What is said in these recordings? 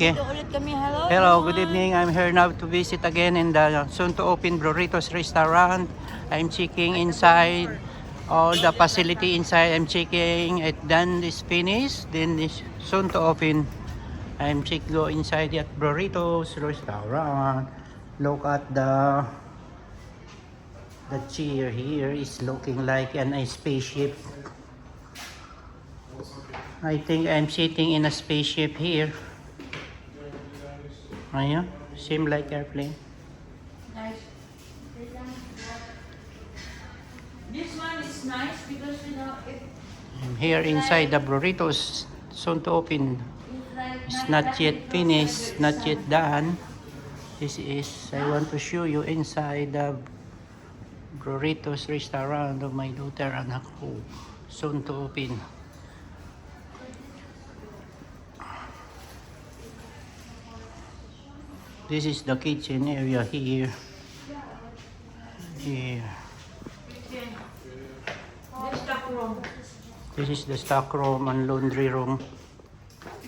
Okay. Dito ulit kami. Hello. Hello, good evening. I'm here now to visit again in the soon to open Burritos restaurant. I'm checking inside all the facility inside. I'm checking it done is finished. Then is soon to open. I'm go inside at Burritos restaurant. Look at the chair here is looking like a spaceship. I think I'm sitting in a spaceship here. Ayan, seem like airplane. Nice. This one is nice because I'm here inside the Burritos, soon to open. It's not yet finished, not yet done. This is, I want to show you inside the Burritos restaurant of my daughter and ako, soon to open. This is the kitchen area here. Here. the stock room. This is the stock room and laundry room.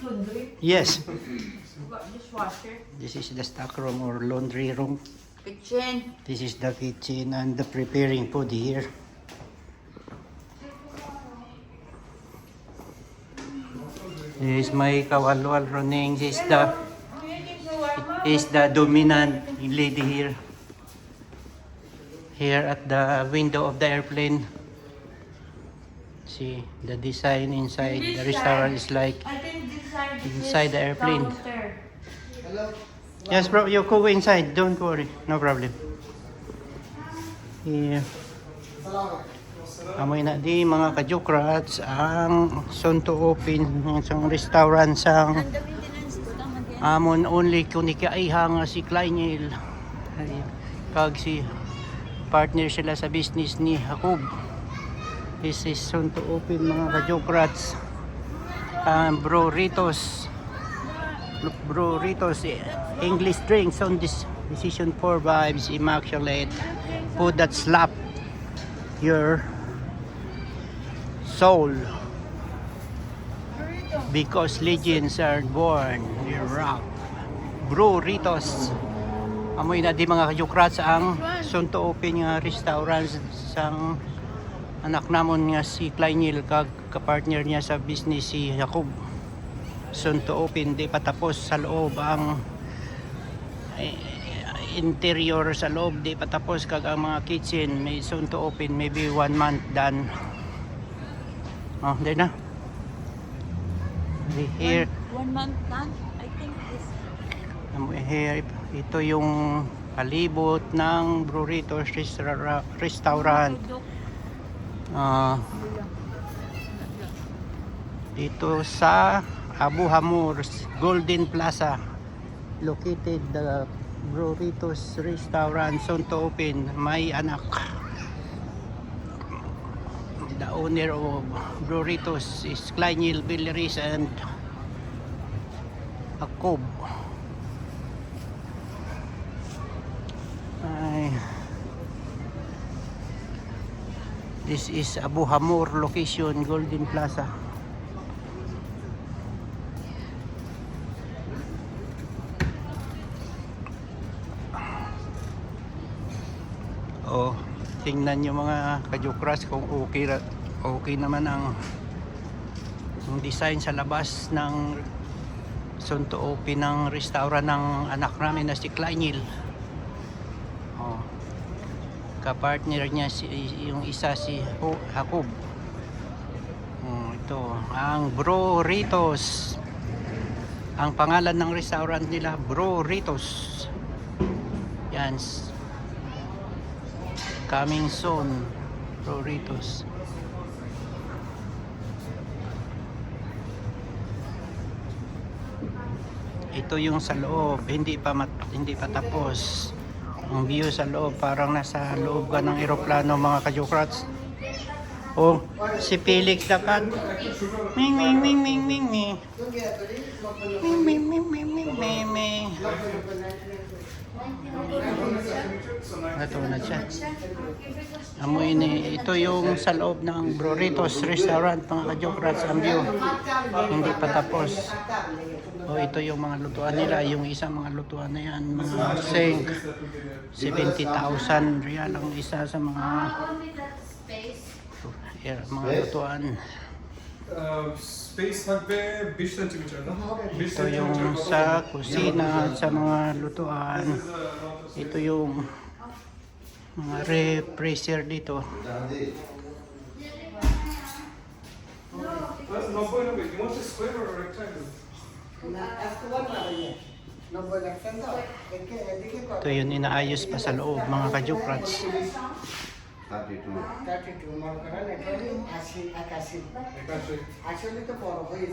Laundry. Yes. You got dishwasher. This is the stock room or laundry room. Kitchen. This is the kitchen and the preparing food here. This is my kawalwal running. This is the dominant lady here. Here at the window of the airplane. See the design inside the restaurant is like I think this side is inside the airplane. counter. Yes bro, you go inside. Don't worry. No problem. Here. Amoy na di mga kajokrats ang soon to open ng isang restaurant sang And the maintenance system again. amon only kunikaiha nga si Kleinil. Kag si partner sila sa business ni Jacob. This is soon to open mga kajokrats. Burritos. Burritos English drinks on this decision 4 vibes immaculate. Food that slap your soul. Because legends are born in rock. Burritos. Amoy na di mga kajokrats ang soon to open nga restaurant sang anak namon nga si Kleinil kag kapartner niya sa business si Jacob. Soon to open, di patapos sa loob ang interior sa loob, di patapos kag ang mga kitchen may soon to open, maybe 1 month done. Oh, di na. Here, 1 month done. I think this. here, ito yung palibot ng Burritos restaurant. Dito sa Abu Hamur Golden Plaza, located the Burritos restaurant soon to open. May anak, the owner of Burritos is Kleinil Villeris and Jacob. This is Abu Hamur location, Golden Plaza. Oh, tingnan nyo mga kajukras kung okay naman ang design sa labas ng soon to open ng restaurant ng anak namin na si Kleinil. Oh, kapartner niya yung isa si Jacob. Ito ang Burritos. Ang pangalan ng restaurant nila Burritos. Yan. Coming soon, Burritos. Ito yung sa loob, hindi pa tapos. Ang view sa loob, parang nasa loob ka ng eroplano mga kajokrats. Oh, si Felix Dakat. Ming ming ming ming ming ming. Ming ming ming ming ming ming ming. Natuna siya. Amoy ni ito yung sa loob ng Broritos Restaurant, mga ka-Jokrats, ang view. Hindi pa tapos. O ito yung mga lutuan nila, yung isang mga lutuan na yan, mga sink. 70,000 real ang isa sa mga mga lutuan. Space থাকবে 20 সেন্টিমিটার না 20 Ito yung sa kusina, sa mga lutuan. Ito yung mga freezer dito. 90 you want a square or a rectangle Ito yung inaayos pa sa loob, mga ka-Jokrats. 81 32 মনে করেন এটা 80 81 একাশি আসলে তো বড় হয়েছে